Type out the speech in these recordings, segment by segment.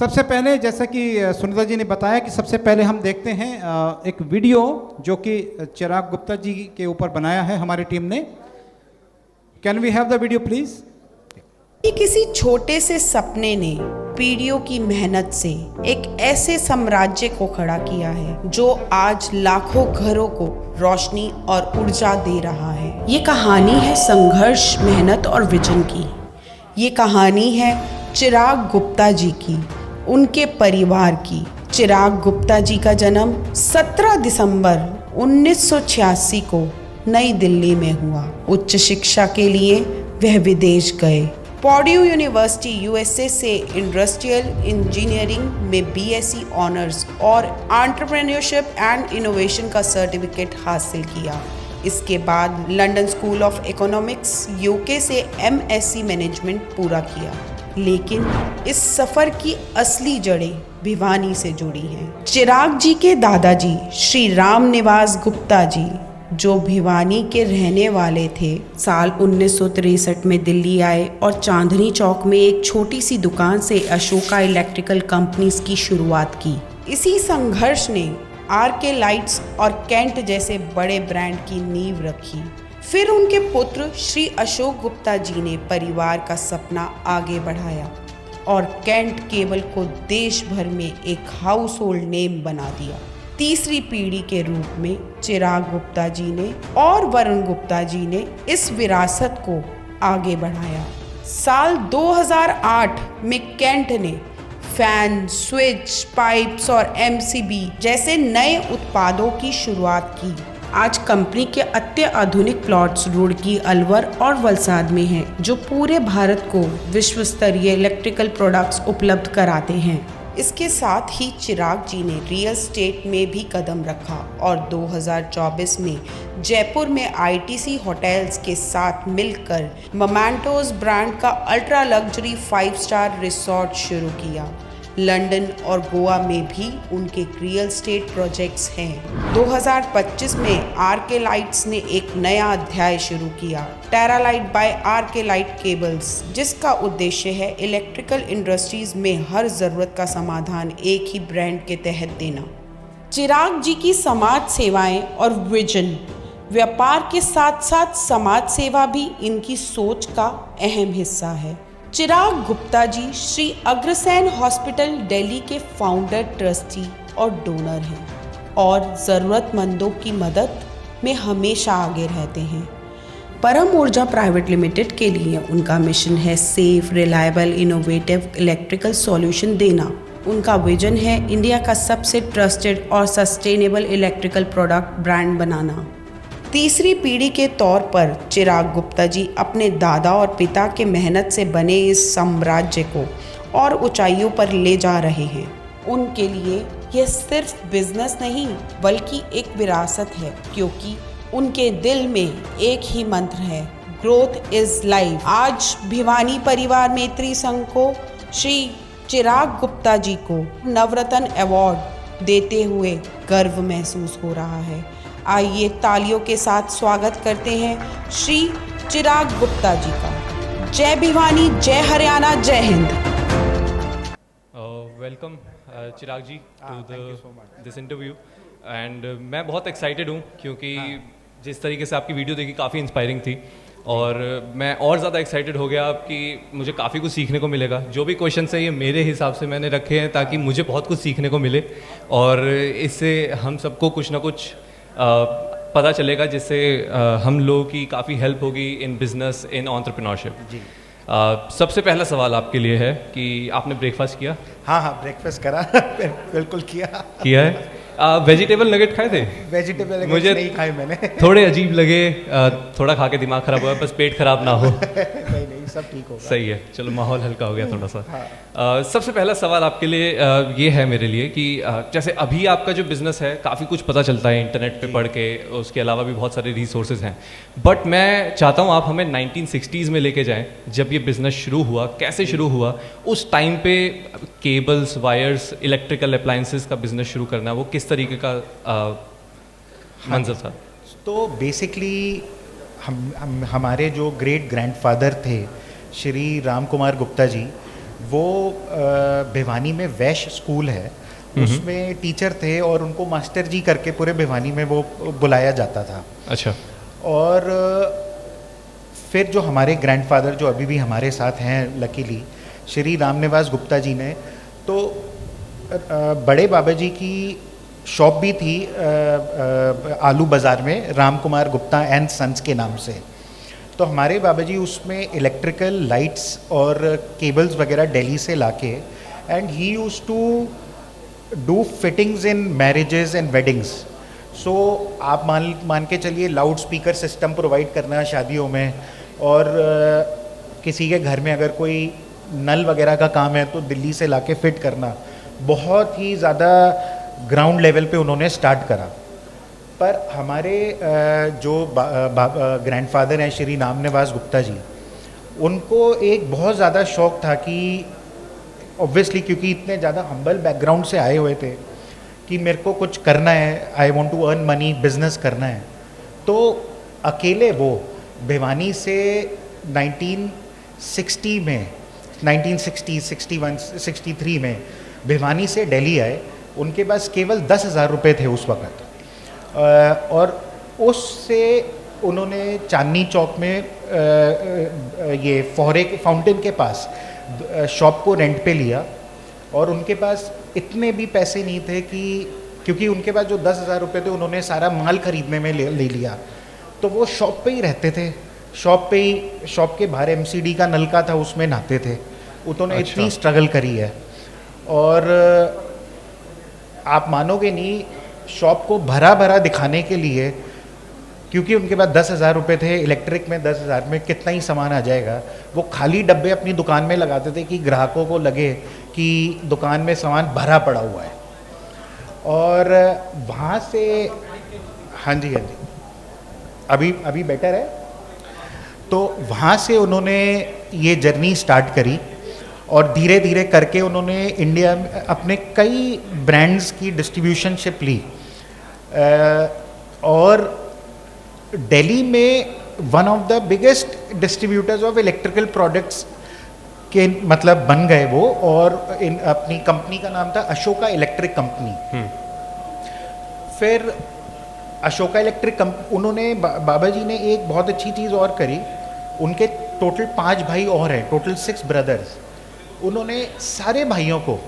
सबसे पहले जैसा कि सुनीता जी ने बताया कि सबसे पहले हम देखते हैं एक वीडियो जो कि चिराग गुप्ता जी के ऊपर बनाया है हमारी टीम ने। Can we have the video please. कि किसी छोटे से सपने ने पीढ़ियों की मेहनत से एक ऐसे साम्राज्य को खड़ा किया है जो आज लाखों घरों को रोशनी और ऊर्जा दे रहा है। ये कहानी है संघर्ष, मेहनत और विजन की। ये कहानी है चिराग गुप्ता जी की, उनके परिवार की। चिराग गुप्ता जी का जन्म 17 दिसंबर 1986 को नई दिल्ली में हुआ। उच्च शिक्षा के लिए वह विदेश गए। पॉड्यू यूनिवर्सिटी यूएसए से इंडस्ट्रियल इंजीनियरिंग में बीएससी ऑनर्स और एंटरप्रेन्योरशिप एंड इनोवेशन का सर्टिफिकेट हासिल किया। इसके बाद London school of economics UK से एमएससी मैनेजमेंट पूरा किया। लेकिन इस सफ़र की असली जड़ें भिवानी से जुड़ी हैं। चिराग जी के दादाजी श्री राम निवास गुप्ता जी, जो भिवानी के रहने वाले थे, साल 1963 में दिल्ली आए और चांदनी चौक में एक छोटी सी दुकान से अशोका इलेक्ट्रिकल कंपनीज की शुरुआत की। इसी संघर्ष ने आरके लाइट्स और कैंट जैसे बड़े ब्रांड की नींव रखी। फिर उनके पुत्र श्री अशोक गुप्ता जी ने परिवार का सपना आगे बढ़ाया और कैंट केबल को देश भर में एक हाउस होल्ड नेम बना दिया। तीसरी पीढ़ी के रूप में चिराग गुप्ता जी ने और वरुण गुप्ता जी ने इस विरासत को आगे बढ़ाया। साल 2008 में कैंट ने फैन, स्विच, पाइप्स और एमसीबी जैसे नए उत्पादों की शुरुआत की। आज कंपनी के अत्याधुनिक प्लॉट्स रुड़की, अलवर और वलसाड में हैं, जो पूरे भारत को विश्व स्तरीय इलेक्ट्रिकल प्रोडक्ट्स उपलब्ध कराते हैं। इसके साथ ही चिराग जी ने रियल एस्टेट में भी कदम रखा और 2024 में जयपुर में आईटीसी होटल्स के साथ मिलकर मोमेंटोस ब्रांड का अल्ट्रा लग्जरी 5 स्टार रिसोर्ट शुरू किया। लंदन और गोवा में भी उनके रियल एस्टेट प्रोजेक्ट्स हैं। 2025 में आरके लाइट्स ने एक नया अध्याय शुरू किया, टेरालाइट बाय आरके लाइट केबल्स, जिसका उद्देश्य है इलेक्ट्रिकल इंडस्ट्रीज में हर ज़रूरत का समाधान एक ही ब्रांड के तहत देना। चिराग जी की समाज सेवाएं और विजन, व्यापार के साथ साथ समाज सेवा भी इनकी सोच का अहम हिस्सा है। चिराग गुप्ता जी श्री अग्रसेन हॉस्पिटल दिल्ली के फाउंडर, ट्रस्टी और डोनर हैं और ज़रूरतमंदों की मदद में हमेशा आगे रहते हैं। परम ऊर्जा प्राइवेट लिमिटेड के लिए उनका मिशन है safe, reliable, innovative electrical solution देना। उनका विजन है इंडिया का सबसे ट्रस्टेड और सस्टेनेबल इलेक्ट्रिकल प्रोडक्ट ब्रांड बनाना। तीसरी पीढ़ी के तौर पर चिराग गुप्ता जी अपने दादा और पिता के मेहनत से बने इस साम्राज्य को और ऊंचाइयों पर ले जा रहे हैं। उनके लिए यह सिर्फ बिजनेस नहीं बल्कि एक विरासत है, क्योंकि उनके दिल में एक ही मंत्र है, ग्रोथ इज लाइफ। आज भिवानी परिवार मैत्री संघ को श्री चिराग गुप्ता जी को नवरत्न अवार्ड देते हुए गर्व महसूस हो रहा है। आइए तालियों के साथ स्वागत करते हैं श्री चिराग गुप्ता जी का। जय भिवानी, जय हरियाणा, जय Hind. Welcome Chirag ji to this interview and मैं बहुत एक्साइटेड हूँ क्योंकि जिस तरीके से आपकी वीडियो देखी काफ़ी इंस्पायरिंग थी और मैं और ज़्यादा एक्साइटेड हो गया कि मुझे काफ़ी कुछ सीखने को मिलेगा। जो भी क्वेश्चन है ये मेरे हिसाब से मैंने रखे हैं ताकि मुझे बहुत कुछ सीखने को मिले और इससे हम सबको कुछ ना कुछ पता चलेगा, जिससे हम लोगों की काफ़ी हेल्प होगी इन बिजनेस, इन एंटरप्रेन्योरशिप। जी सबसे पहला सवाल आपके लिए है कि आपने ब्रेकफास्ट किया? हाँ, ब्रेकफास्ट करा बिल्कुल किया है। वेजिटेबल नगेट खाए थे? वेजिटेबल मुझे नहीं खाए मैंने। थोड़े अजीब लगे, थोड़ा खा के दिमाग खराब हुआ, बस पेट खराब ना हो। नहीं सब ठीक होगा। सही है, चलो माहौल हल्का हो गया थोड़ा सा। हाँ। सबसे पहला सवाल आपके लिए ये है मेरे लिए कि जैसे अभी आपका जो बिज़नेस है काफ़ी कुछ पता चलता है इंटरनेट पे पढ़ के, उसके अलावा भी बहुत सारे रिसोर्सेज हैं, बट मैं चाहता हूँ आप हमें 1960s में लेके जाएं, जब ये बिज़नेस शुरू हुआ, कैसे शुरू हुआ, उस टाइम पे केबल्स, वायर्स, इलेक्ट्रिकल अप्लायंसेस का बिज़नेस शुरू करना, वो किस तरीके का मंजर था? तो बेसिकली हमारे जो ग्रेट ग्रैंडफादर थे श्री राम कुमार गुप्ता जी, वो भिवानी में वैश्य स्कूल है, उसमें टीचर थे और उनको मास्टर जी करके पूरे भिवानी में वो बुलाया जाता था। अच्छा। और फिर जो हमारे ग्रैंडफादर जो अभी भी हमारे साथ हैं लकीली, श्री रामनिवास गुप्ता जी ने, तो बड़े बाबा जी की शॉप भी थी आलू बाज़ार में, राम कुमार गुप्ता एंड सन्स के नाम से। तो हमारे बाबा जी उसमें इलेक्ट्रिकल लाइट्स और केबल्स वगैरह दिल्ली से लाके, and he used to do fittings in marriages and weddings. So आप मान के चलिए लाउड स्पीकर सिस्टम प्रोवाइड करना शादियों में, और किसी के घर में अगर कोई नल वगैरह का काम है तो दिल्ली से लाके फिट करना, बहुत ही ज़्यादा ग्राउंड लेवल पे उन्होंने स्टार्ट करा। पर हमारे जो ग्रैंडफादर हैं श्री रामनिवास गुप्ता जी, उनको एक बहुत ज़्यादा शौक़ था कि ऑब्वियसली क्योंकि इतने ज़्यादा हम्बल बैकग्राउंड से आए हुए थे कि मेरे को कुछ करना है, I want to earn money, business करना है। तो अकेले वो भिवानी से 1960 में, 1960, 61, 63 में भिवानी से दिल्ली आए। उनके पास केवल 10,000 रुपये थे उस वक़्त, और उससे उन्होंने चांदनी चौक में ये फोहरे के फाउंटेन के पास शॉप को रेंट पे लिया। और उनके पास इतने भी पैसे नहीं थे कि, क्योंकि उनके पास जो 10,000 रुपये थे उन्होंने सारा माल ख़रीदने में ले लिया, तो वो शॉप पे ही रहते थे। शॉप पे ही, शॉप के बाहर एमसीडी का नलका था, उसमें नहाते थे। उन्होंने इतनी स्ट्रगल करी है। और आप मानोगे नहीं, शॉप को भरा भरा दिखाने के लिए, क्योंकि उनके पास 10,000 रुपये थे, इलेक्ट्रिक में 10,000 में कितना ही सामान आ जाएगा, वो खाली डब्बे अपनी दुकान में लगाते थे कि ग्राहकों को लगे कि दुकान में सामान भरा पड़ा हुआ है। और वहाँ से, हाँ जी, अभी बेटर है। तो वहाँ से उन्होंने ये जर्नी स्टार्ट करी, और धीरे धीरे करके उन्होंने इंडिया में अपने कई ब्रांड्स की डिस्ट्रीब्यूशनशिप ली, और दिल्ली में one of the biggest distributors of electrical products के मतलब बन गए वो। और अपनी कंपनी का नाम था अशोका इलेक्ट्रिक कंपनी। फिर अशोका इलेक्ट्रिक उन्होंने बाबा जी ने एक बहुत अच्छी चीज़ और करी। उनके टोटल 5 भाई और हैं, टोटल 6 ब्रदर्स। उन्होंने सारे भाइयों को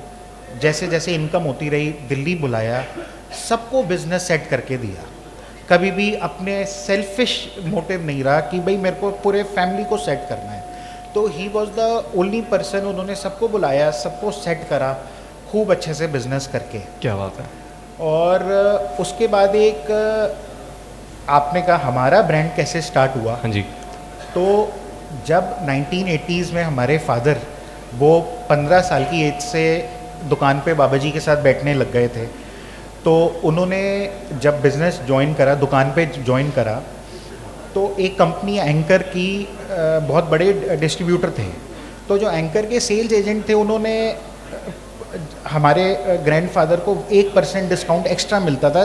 जैसे जैसे इनकम होती रही दिल्ली बुलाया, सबको बिजनेस सेट करके दिया। कभी भी अपने सेल्फिश मोटिव नहीं रहा कि भाई मेरे को पूरे फैमिली को सेट करना है। तो he was the only person, उन्होंने सबको बुलाया, सबको सेट करा, खूब अच्छे से बिजनेस करके। क्या बात है। और उसके बाद एक, आपने कहा हमारा ब्रांड कैसे स्टार्ट हुआ। हाँ जी। तो जब 1980s में हमारे फादर वो 15 साल की एज से दुकान पे बाबा जी के साथ बैठने लग गए थे, तो उन्होंने जब बिज़नेस ज्वाइन करा, दुकान पे ज्वाइन करा, तो एक कंपनी एंकर की बहुत बड़े डिस्ट्रीब्यूटर थे। तो जो एंकर के सेल्स एजेंट थे, उन्होंने हमारे ग्रैंडफादर को 1% डिस्काउंट एक्स्ट्रा मिलता था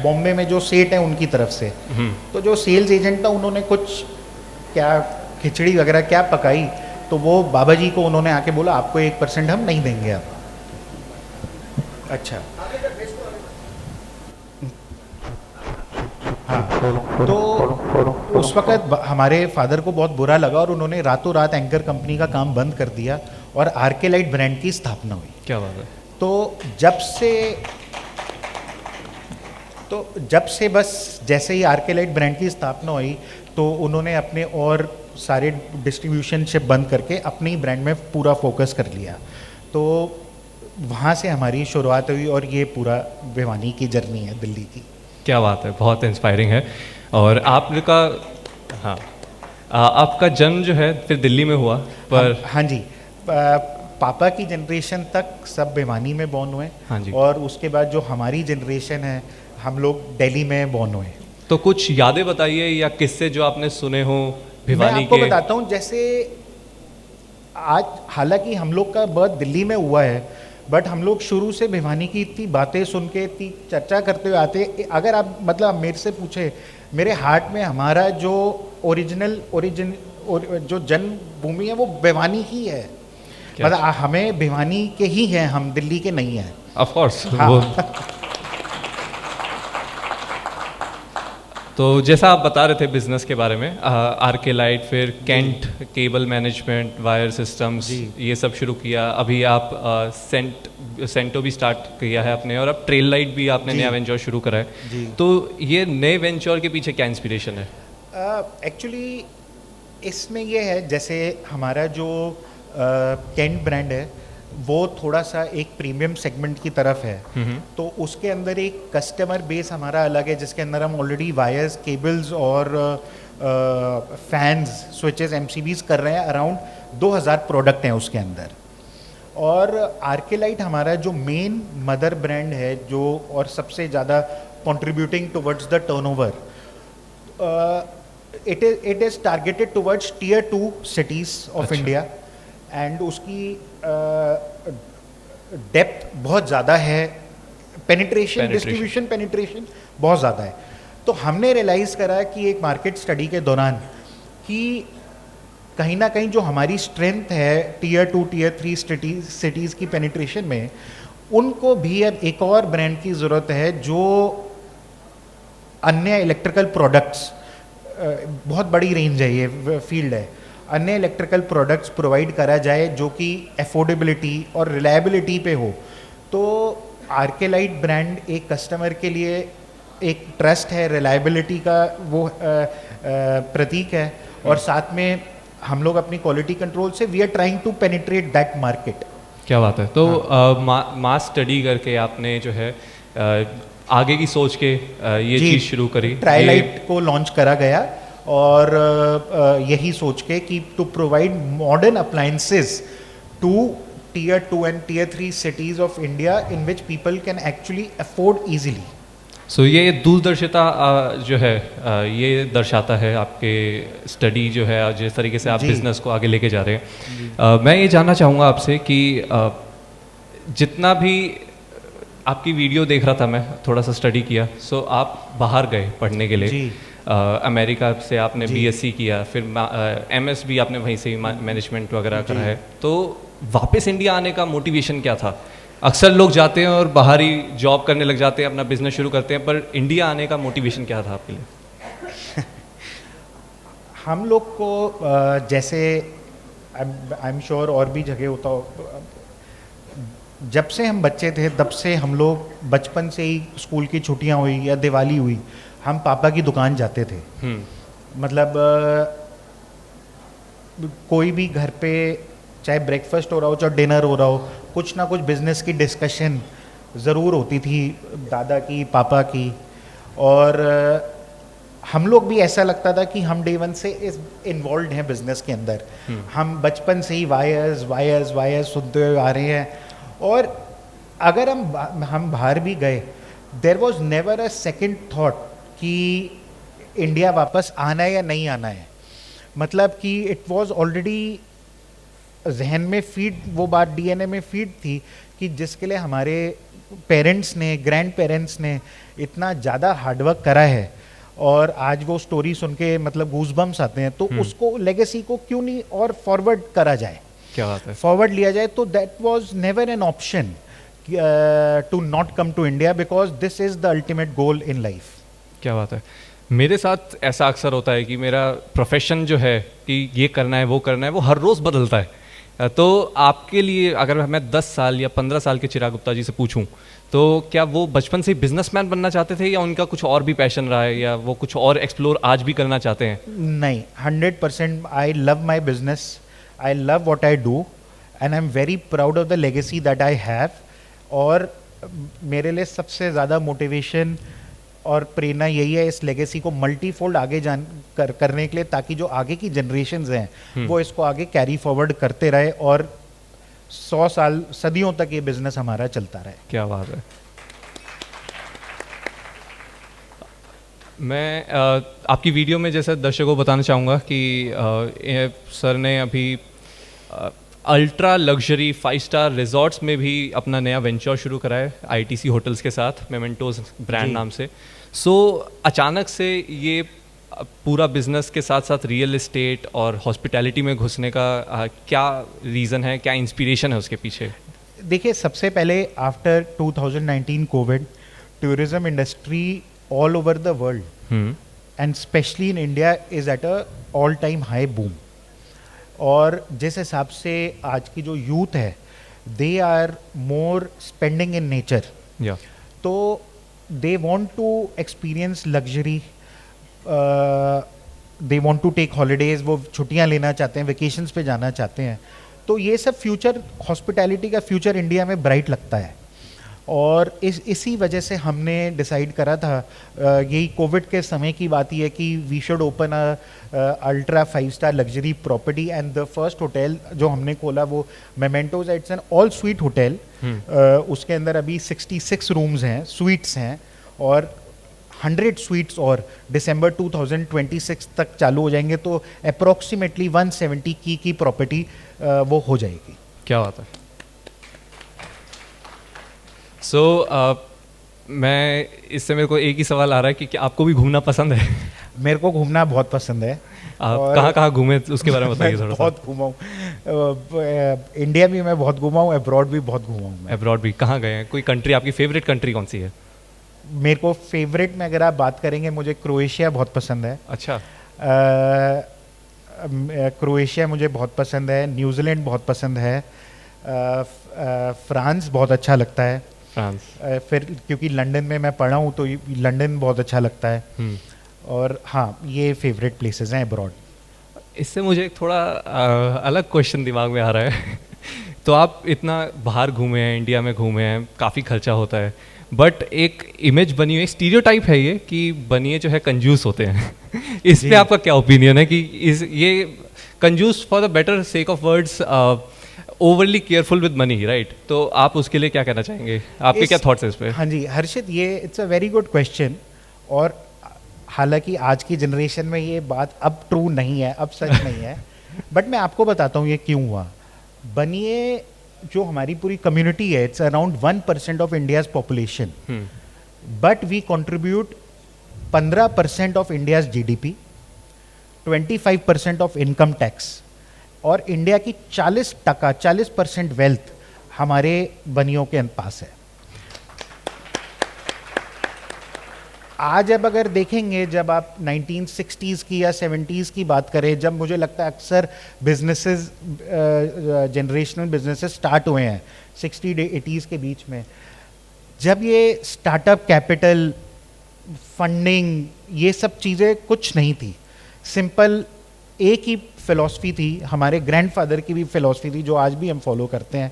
बॉम्बे में जो सेट है उनकी तरफ से। तो जो सेल्स एजेंट था, उन्होंने कुछ क्या खिचड़ी वगैरह क्या पकाई, तो वो बाबा जी को उन्होंने आके बोला आपको 1% हम नहीं देंगे आप। अच्छा, हाँ। तो उस वक़्त हमारे फादर को बहुत बुरा लगा और उन्होंने रातों रात एंकर कंपनी का काम बंद कर दिया और आरके लाइट ब्रांड की स्थापना हुई। क्या बात है। तो जब से बस जैसे ही आरके लाइट ब्रांड की स्थापना हुई, तो उन्होंने अपने और सारे डिस्ट्रीब्यूशनशिप बंद करके अपने ही ब्रांड में पूरा फोकस कर लिया। तो वहाँ से हमारी शुरुआत हुई और ये पूरा भिवानी की जर्नी है दिल्ली की। क्या बात है, बहुत इंस्पायरिंग है। और आपका, हाँ, आपका जन्म जो है फिर दिल्ली में हुआ, पर हाँ जी, पापा की जनरेशन तक सब भिवानी में बॉर्न हुए। हाँ जी। और उसके बाद जो हमारी जनरेशन है, हम लोग दिल्ली में बॉर्न हुए। तो कुछ यादें बताइए या किस्से जो आपने सुने हो भिवानी के। मैं आपको बताता हूँ, जैसे आज हालांकि हम लोग का बर्थ दिल्ली में हुआ है, बट हम लोग शुरू से भिवानी की इतनी बातें सुन के, इतनी चर्चा करते हुए आते। अगर आप मतलब मेरे से पूछे, मेरे हार्ट में हमारा जो ओरिजिन जो जन्मभूमि है वो भिवानी ही है। मतलब हमें भिवानी के ही हैं, हम दिल्ली के नहीं हैं। ऑफ कोर्स हाँ। वो तो जैसा आप बता रहे थे बिजनेस के बारे में, आर्केलाइट, फिर कैंट केबल मैनेजमेंट, वायर सिस्टम्स, ये सब शुरू किया। अभी आप सेंटो भी स्टार्ट किया है आपने, और अब ट्रेल लाइट भी आपने नया वेंचर शुरू करा है। तो ये नए वेंचर के पीछे क्या इंस्पिरेशन है? एक्चुअली इसमें ये है, जैसे हमारा जो कैंट ब्रांड है वो थोड़ा सा एक प्रीमियम सेगमेंट की तरफ है, तो उसके अंदर एक कस्टमर बेस हमारा अलग है, जिसके अंदर हम ऑलरेडी वायर्स, केबल्स और फैंस, स्विचेस, एमसीबीज कर रहे हैं। अराउंड 2000 प्रोडक्ट हैं उसके अंदर। और आर्केलाइट हमारा जो मेन मदर ब्रांड है, जो और सबसे ज़्यादा contributing towards the turnover, it is targeted towards tier 2 cities of India, and उसकी डेप्थ बहुत ज़्यादा है, पेनिट्रेशन, डिस्ट्रीब्यूशन पेनिट्रेशन बहुत ज़्यादा है। तो हमने रियलाइज़ करा कि एक मार्केट स्टडी के दौरान कि कहीं ना कहीं जो हमारी स्ट्रेंथ है टियर 2, टियर 3 सिटीज़ की पेनिट्रेशन में, उनको भी अब एक और ब्रांड की ज़रूरत है जो अन्य इलेक्ट्रिकल प्रोडक्ट्स, बहुत बड़ी रेंज है, ये फील्ड है, अन्य इलेक्ट्रिकल प्रोडक्ट्स प्रोवाइड करा जाए जो कि अफोर्डेबिलिटी और रिलायबिलिटी पे हो। तो आर्केलाइट ब्रांड एक कस्टमर के लिए एक ट्रस्ट है, रिलायबिलिटी का वो प्रतीक है, और साथ में हम लोग अपनी क्वालिटी कंट्रोल से we are trying to penetrate that market. क्या बात है। तो मास स्टडी करके आपने जो है आगे की सोच के ये चीज़ शुरू करी, ट्रायलाइट को लॉन्च करा गया, और यही सोच के कि to provide modern appliances to tier 2 and tier 3 cities of India in which people can actually afford easily. So ये दूरदर्शिता जो है ये दर्शाता है आपके स्टडी जो है, जिस तरीके से आप बिजनेस को आगे लेके जा रहे हैं। मैं ये जानना चाहूँगा आपसे कि जितना भी आपकी वीडियो देख रहा था, मैं थोड़ा सा स्टडी किया, सो आप बाहर गए पढ़ने के लिए, अमेरिका से आपने बीएससी किया, फिर एमएस भी आपने वहीं से मैनेजमेंट वगैरह करा है। तो वापस इंडिया आने का मोटिवेशन क्या था? अक्सर लोग जाते हैं और बाहर ही जॉब करने लग जाते हैं, अपना बिजनेस शुरू करते हैं, पर इंडिया आने का मोटिवेशन क्या था आपके लिए? हम लोग को जैसे आई एम श्योर और भी जगह होता हो, जब से हम बच्चे थे तब से हम लोग बचपन से ही स्कूल की छुट्टियां हुई या दिवाली हुई, हम पापा की दुकान जाते थे। मतलब कोई भी घर पे चाहे ब्रेकफास्ट हो रहा हो चाहे डिनर हो रहा हो, कुछ ना कुछ बिजनेस की डिस्कशन ज़रूर होती थी, दादा की, पापा की। और हम लोग भी ऐसा लगता था कि हम डे वन से इन्वॉल्व हैं बिजनेस के अंदर। हम बचपन से ही वायर्स वायर्स वायर्स सुनते हुए आ रहे हैं, और अगर हम बाहर भी गए, there was never a second thought कि इंडिया वापस आना है या नहीं आना है। मतलब कि इट वॉज ऑलरेडी जहन में फीड, वो बात डीएनए में फीड थी कि जिसके लिए हमारे पेरेंट्स ने, ग्रैंड पेरेंट्स ने इतना ज़्यादा हार्डवर्क करा है, और आज वो स्टोरी सुन के मतलब गूज़बम्स आते हैं। तो उसको, लेगेसी को क्यों नहीं और फॉरवर्ड करा जाए, क्या बात है, फॉरवर्ड लिया जाए। तो that was never an option to not come to India, because this is the ultimate goal in life. क्या बात है। मेरे साथ ऐसा अक्सर होता है कि मेरा प्रोफेशन जो है कि ये करना है वो करना है, वो हर रोज़ बदलता है। तो आपके लिए अगर मैं 10 साल या 15 साल के चिराग गुप्ता जी से पूछूं, तो क्या वो बचपन से बिजनेसमैन बनना चाहते थे, या उनका कुछ और भी पैशन रहा है, या वो कुछ और एक्सप्लोर आज भी करना चाहते हैं? नहीं, 100% I love my business, I love what I do, and I am very proud of the legacy that I have. और मेरे लिए सबसे ज़्यादा मोटिवेशन और प्रेरणा यही है इस लेगेसी को मल्टीफोल्ड आगे करने के लिए, ताकि जो आगे की जनरेशन्स हैं वो इसको आगे कैरी फॉरवर्ड करते रहे, और 100 साल, सदियों तक ये बिजनेस हमारा चलता रहे। क्या बात है। मैं आपकी वीडियो में जैसे दर्शकों को बताना चाहूँगा कि सर ने अभी अल्ट्रा लग्जरी 5 स्टार रिजॉर्ट्स में भी अपना नया वेंचर शुरू करा है, आईटीसी होटल्स के साथ, मेमेंटोज ब्रांड नाम से। सो अचानक से ये पूरा बिजनेस के साथ साथ रियल एस्टेट और हॉस्पिटैलिटी में घुसने का क्या रीज़न है, क्या इंस्पिरेशन है उसके पीछे? देखिए, सबसे पहले after 2019 Covid, tourism industry all over the world and specially in India is at a all time high boom. और जिस हिसाब से आज की जो यूथ है, they are more spending in nature, तो they want to experience luxury, they want to take holidays, वो छुट्टियां लेना चाहते हैं, वेकेशंस पे जाना चाहते हैं। तो ये सब फ्यूचर, हॉस्पिटैलिटी का फ्यूचर इंडिया में ब्राइट लगता है। और इसी वजह से हमने डिसाइड करा था, यही कोविड के समय की बात ही है कि we should open ultra five star luxury property, and the first hotel जो हमने खोला वो Mementos, it's an all suite hotel. उसके अंदर अभी 66 रूम्स हैं, स्वीट्स हैं, और 100 स्वीट्स और दिसंबर 2026 तक चालू हो जाएंगे, तो अप्रॉक्सीमेटली 170 की प्रॉपर्टी वो हो जाएगी। क्या बात है। सो मैं इससे मेरे को एक ही सवाल आ रहा है कि क्या आपको भी घूमना पसंद है? मेरे को घूमना बहुत पसंद है। आप कहाँ कहाँ घूमे उसके बारे में बताइए थोड़ा सा। बहुत घूमा हूँ, इंडिया भी मैं बहुत घूमा हूँ, अब्रॉड भी बहुत घूमा हूँ। अब्रॉड भी कहाँ गए हैं? कोई कंट्री, आपकी फेवरेट कंट्री कौन सी है? मेरे को फेवरेट में अगर आप बात करेंगे, मुझे क्रोएशिया बहुत पसंद है। अच्छा। क्रोएशिया मुझे बहुत पसंद है, न्यूजीलैंड बहुत पसंद है, फ्रांस बहुत अच्छा लगता है। फ्रांस। फिर क्योंकि लंदन में मैं पढ़ा हूँ, तो लंदन बहुत अच्छा लगता है। और हाँ, ये फेवरेट प्लेसेस हैं अब्रॉड। इससे मुझे एक थोड़ा अलग क्वेश्चन दिमाग में आ रहा है। तो आप इतना बाहर घूमे हैं, इंडिया में घूमे हैं, काफ़ी खर्चा होता है, बट एक इमेज बनी हुई, एक स्टीरियोटाइप है ये कि बनिए जो है कंजूस होते हैं। इस पे आपका क्या ओपिनियन है कि ये कंजूस for the better sake of words, overly careful with money, right? तो आप उसके लिए क्या कहना चाहेंगे? आपके क्या थॉट्स है इस पे? हाँ जी हर्षित, ये it's a very good question. और हालांकि आज की जनरेशन में ये बात अब ट्रू नहीं है, अब सच नहीं है, बट मैं आपको बताता हूँ ये क्यों हुआ। बनिए जो हमारी पूरी कम्युनिटी है, it's around 1% of India's population, but we contribute 15% of India's GDP, 25% of income tax, और इंडिया की 40% वेल्थ हमारे बनियों के पास है। आज अब अगर देखेंगे, जब आप 1960s की या 70s की बात करें, जब मुझे लगता है अक्सर बिजनेसेस, जनरेशनल बिजनेसेस स्टार्ट हुए हैं 60-80s के बीच में, जब ये स्टार्टअप कैपिटल, फंडिंग, ये सब चीज़ें कुछ नहीं थी। सिंपल एक ही फिलॉसफी थी, हमारे ग्रैंडफादर की भी फिलॉसफी थी, जो आज भी हम फॉलो करते हैं,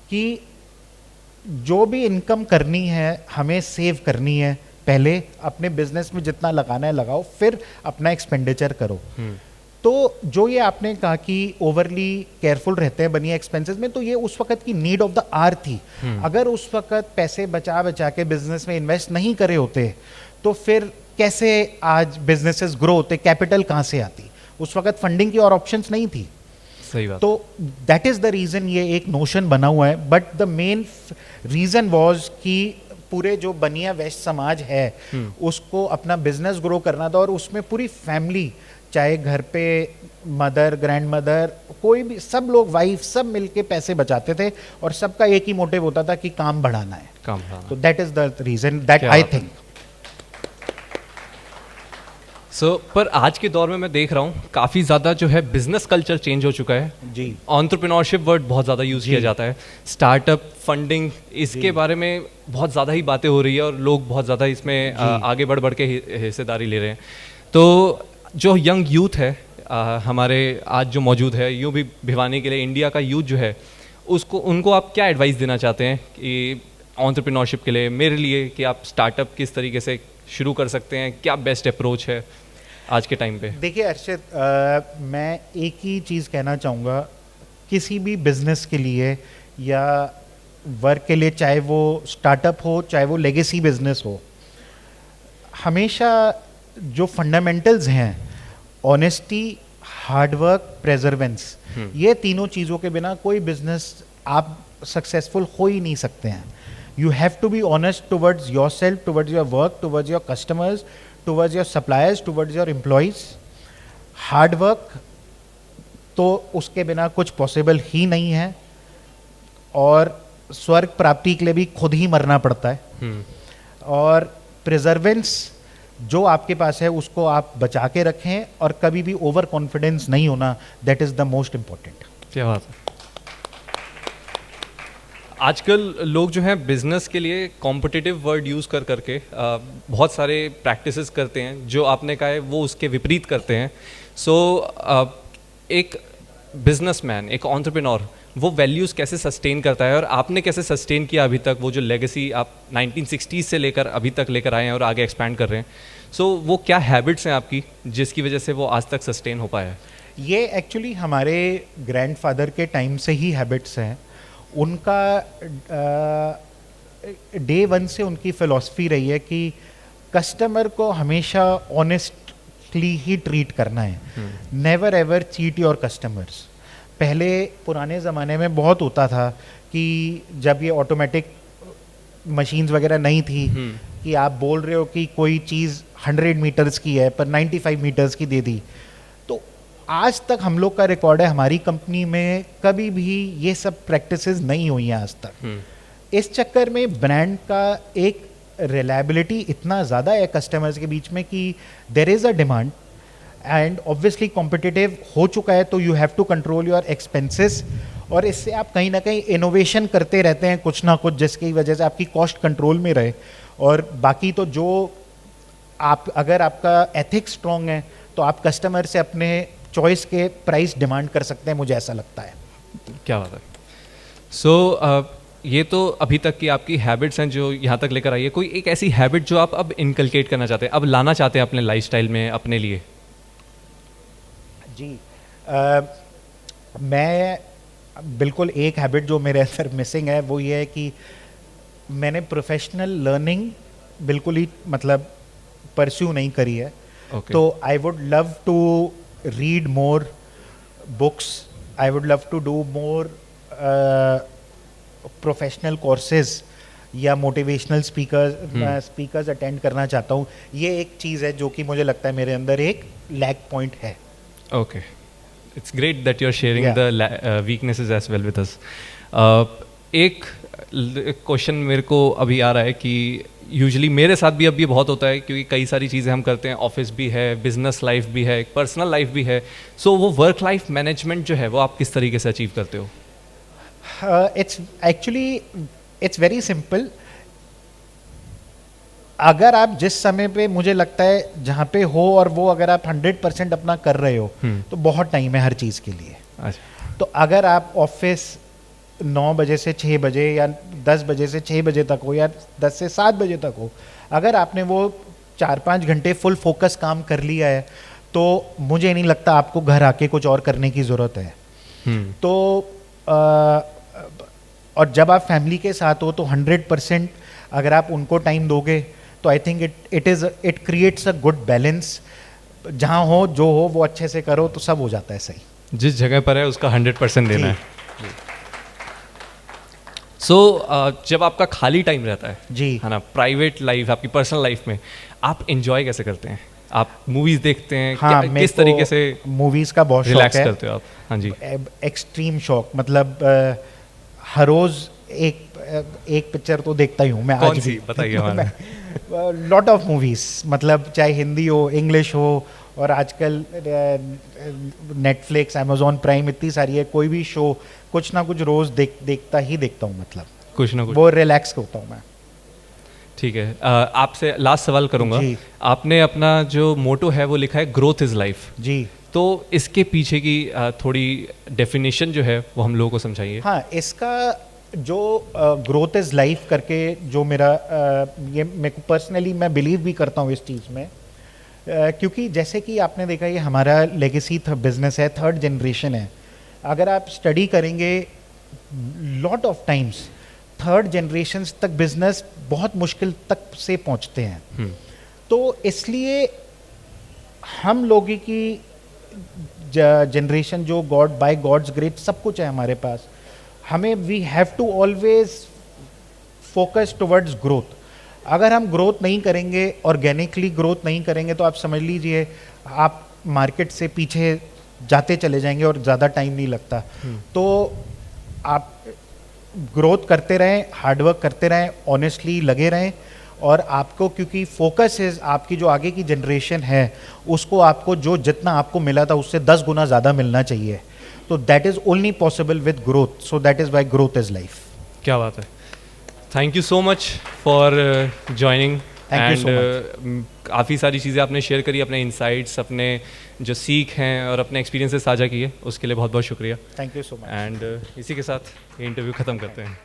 कि जो भी इनकम करनी है हमें सेव करनी है, पहले अपने बिजनेस में जितना लगाना है लगाओ, फिर अपना एक्सपेंडिचर करो। तो जो ये आपने कहा कि ओवरली केयरफुल रहते हैं बनिए एक्सपेंसेस में, तो ये उस वक्त की नीड ऑफ द आवर थी। अगर उस वक्त पैसे बचा बचा के बिजनेस में इन्वेस्ट नहीं करे होते, तो फिर कैसे आज बिजनेसेस ग्रो होते, कैपिटल कहाँ से आती? उस वक्त फंडिंग की और ऑप्शंस नहीं थी। सही बात। तो दैट इज द रीजन ये एक नोशन बना हुआ है, but the main reason was कि पूरे जो बनिया वेस्ट समाज है उसको अपना बिजनेस ग्रो करना था, और उसमें पूरी फैमिली, चाहे घर पे मदर, ग्रैंड मदर, कोई भी, सब लोग, वाइफ, सब मिलके पैसे बचाते थे, और सबका एक ही मोटिव होता था कि काम बढ़ाना है। तो that is the reason that I think. पर आज के दौर में मैं देख रहा हूँ काफ़ी ज़्यादा जो है बिजनेस कल्चर चेंज हो चुका है जी। एंटरप्रेन्योरशिप वर्ड बहुत ज़्यादा यूज़ किया जाता है, स्टार्टअप, फंडिंग, इसके बारे में बहुत ज़्यादा ही बातें हो रही है, और लोग बहुत ज़्यादा इसमें आगे बढ़ बढ़ के हिस्सेदारी ले रहे हैं। तो जो यंग यूथ है हमारे आज जो मौजूद है, यूँ भी भिवानी के लिए इंडिया का यूथ जो है, उनको आप क्या एडवाइस देना चाहते हैं कि एंटरप्रेन्योरशिप के लिए, मेरे लिए, कि आप स्टार्टअप किस तरीके से शुरू कर सकते हैं, क्या बेस्ट अप्रोच है आज के टाइम पे? देखिए अर्षित, मैं एक ही चीज़ कहना चाहूँगा, किसी भी बिजनेस के लिए या वर्क के लिए, चाहे वो स्टार्टअप हो, चाहे वो लेगेसी बिजनेस हो, हमेशा जो फंडामेंटल्स हैं, ऑनेस्टी, हार्डवर्क, प्रेजर्वेंस, ये तीनों चीज़ों के बिना कोई बिजनेस आप सक्सेसफुल हो ही नहीं सकते हैं। You have to be honest towards yourself, towards your work, towards your customers, towards your suppliers, towards your employees. Hard work तो उसके बिना कुछ पॉसिबल ही नहीं है, और स्वर्ग प्राप्ति के लिए भी खुद ही मरना पड़ता है। और प्रिजर्वेंस जो आपके पास है उसको आप बचा के रखें, और कभी भी ओवर कॉन्फिडेंस नहीं होना, that is the most important. क्या बात है। आजकल लोग जो हैं बिजनेस के लिए कॉम्पिटिटिव वर्ड यूज़ कर करके बहुत सारे प्रैक्टिसेस करते हैं, जो आपने कहा है वो उसके विपरीत करते हैं। सो एक बिजनेसमैन, एक एंटरप्रेन्योर, वो वैल्यूज़ कैसे सस्टेन करता है, और आपने कैसे सस्टेन किया अभी तक वो जो लेगेसी आप 1960s से लेकर अभी तक लेकर आए हैं और आगे एक्सपैंड कर रहे हैं। सो वो क्या हैबिट्स हैं आपकी जिसकी वजह से वो आज तक सस्टेन हो पाया है? ये एक्चुअली हमारे ग्रैंडफादर के टाइम से ही हैबिट्स हैं। उनका डे वन से उनकी फ़िलॉसफी रही है कि कस्टमर को हमेशा ऑनेस्टली ही ट्रीट करना है, never ever cheat your customers. पहले पुराने ज़माने में बहुत होता था कि जब ये ऑटोमेटिक मशीन्स वगैरह नहीं थी, कि आप बोल रहे हो कि कोई चीज़ 100 मीटर्स की है पर 95 मीटर्स की दे दी। तो आज तक हम लोग का रिकॉर्ड है, हमारी कंपनी में कभी भी ये सब प्रैक्टिसेस नहीं हुई हैं आज तक। इस चक्कर में ब्रांड का एक रिलायबिलिटी इतना ज़्यादा है कस्टमर्स के बीच में कि there is a demand, and obviously competitive हो चुका है, तो you have to control your expenses, और इससे आप कहीं ना कहीं इनोवेशन करते रहते हैं कुछ ना कुछ, जिसकी वजह से आपकी कॉस्ट कंट्रोल में रहे। और बाकी तो जो आप, अगर आपका एथिक्स स्ट्रॉन्ग है तो आप कस्टमर से अपने चॉइस के प्राइस डिमांड कर सकते हैं, मुझे ऐसा लगता है। क्या बात है। सो ये तो अभी तक की आपकी हैबिट्स हैं जो यहाँ तक लेकर आई है। कोई एक ऐसी हैबिट जो आप अब इनकलकेट करना चाहते हैं, अब लाना चाहते हैं अपने लाइफस्टाइल में अपने लिए? जी, मैं बिल्कुल एक हैबिट जो मेरे अंदर मिसिंग है वो ये है कि मैंने प्रोफेशनल लर्निंग बिल्कुल ही मतलब परस्यू नहीं करी है। Okay. तो I would love to read more books, I would love to do more professional courses या मोटिवेशनल स्पीकर्स अटेंड करना चाहता हूँ। ये एक चीज़ है जो कि मुझे लगता है मेरे अंदर एक लैग पॉइंट है। Okay, it's great that you are sharing the weaknesses as well with us. एक क्वेश्चन मेरे को अभी आ रहा है कि यूजुअली मेरे साथ भी अब ये बहुत होता है, क्योंकि कई सारी चीज़ें हम करते हैं, ऑफिस भी है, बिजनेस लाइफ भी है, पर्सनल लाइफ भी है। सो वो वर्क लाइफ मैनेजमेंट जो है वो आप किस तरीके से अचीव करते हो? It's very simple. अगर आप जिस समय पे मुझे लगता है जहाँ पे हो और वो अगर आप 100% अपना कर रहे हो तो बहुत टाइम है हर चीज़ के लिए। अच्छा। तो अगर आप ऑफिस 9 बजे से 6 बजे या 10 बजे से 6 बजे तक हो या 10 से 7 बजे तक हो, अगर आपने वो 4-5 घंटे फुल फोकस काम कर लिया है तो मुझे नहीं लगता आपको घर आके कुछ और करने की ज़रूरत है। तो और जब आप फैमिली के साथ हो तो 100% अगर आप उनको टाइम दोगे तो I think it creates a good balance. जहाँ हो जो हो वो अच्छे से करो तो सब हो जाता है सही। जिस जगह पर है उसका 100% देना है। सो जब आपका खाली टाइम रहता है जी, है ना, प्राइवेट लाइफ, आपकी पर्सनल लाइफ में आप एंजॉय कैसे करते हैं? आप मूवीज देखते हैं? हाँ, किस तरीके से मूवीज का बहुत रिलैक्स शौक है। करते हो आप? हाँ जी। एक्सट्रीम शौक, मतलब हर रोज एक पिक्चर तो देखता ही हूँ मैं। कौन आज सी भी बताइए हमारे। लॉट ऑफ मूवीज, मतलब चाहे हिंदी हो, इंग्लिश हो, और आजकल नेटफ्लिक्स, अमेजोन प्राइम, इतनी सारी है, कोई भी शो कुछ ना कुछ रोज देखता हूँ, मतलब कुछ ना कुछ। वो रिलैक्स होता हूँ मैं। ठीक है, आपसे लास्ट सवाल करूंगा। जी। आपने अपना जो मोटो है वो लिखा है ग्रोथ इज लाइफ। जी, तो इसके पीछे की थोड़ी डेफिनेशन जो है वो हम लोगों को समझाइए। हाँ, इसका जो ग्रोथ इज लाइफ करके जो मेरा ये मेरे को पर्सनली मैं बिलीव भी करता हूँ इस चीज़ में, क्योंकि जैसे कि आपने देखा ये हमारा लेगेसी बिजनेस है, 3rd जनरेशन है। अगर आप स्टडी करेंगे lot of times 3rd generation तक बिजनेस बहुत मुश्किल तक से पहुंचते हैं। तो इसलिए हम लोगों की जनरेशन जो बाय गॉड्स ग्रेट सब कुछ है हमारे पास, हमें we have to always focus towards growth. अगर हम ग्रोथ नहीं करेंगे, ऑर्गेनिकली ग्रोथ नहीं करेंगे, तो आप समझ लीजिए आप मार्केट से पीछे जाते चले जाएंगे और ज़्यादा टाइम नहीं लगता। तो आप ग्रोथ करते रहें, हार्डवर्क करते रहें, ऑनेस्टली लगे रहें, और आपको क्योंकि फोकस है आपकी जो आगे की जनरेशन है उसको आपको जो जितना आपको मिला था उससे 10 गुना ज़्यादा मिलना चाहिए। तो that is only possible with growth, so that is why growth is life. क्या बात है। Thank you so much for joining Thank you so and काफ़ी सारी चीज़ें आपने शेयर करी, अपने इंसाइट्स, अपने जो सीख हैं और अपने एक्सपीरियंसेस साझा किए, उसके लिए बहुत बहुत शुक्रिया। Thank you so much. And इसी के साथ ये इंटरव्यू ख़त्म करते हैं।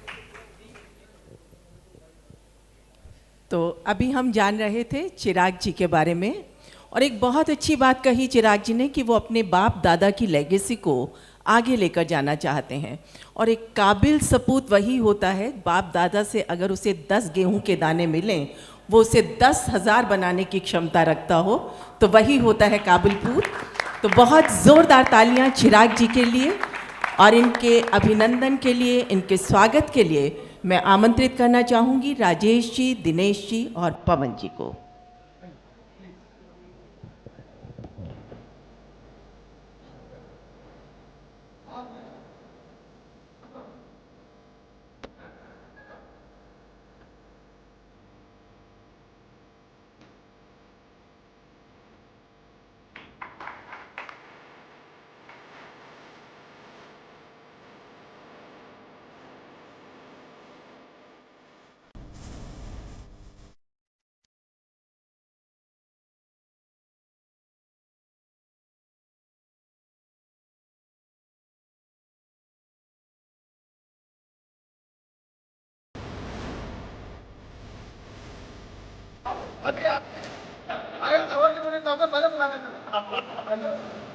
तो अभी हम जान रहे थे चिराग जी के बारे में, और एक बहुत अच्छी बात कही चिराग जी ने कि वो अपने बाप दादा की लेगेसी को आगे लेकर जाना चाहते हैं, और एक काबिल सपूत वही होता है, बाप दादा से अगर उसे 10 गेहूं के दाने मिलें, वो उसे 10,000 बनाने की क्षमता रखता हो, तो वही होता है काबिल पूत। तो बहुत ज़ोरदार तालियां चिराग जी के लिए, और इनके अभिनंदन के लिए, इनके स्वागत के लिए मैं आमंत्रित करना चाहूँगी राजेश जी, दिनेश जी और पवन जी को। I want to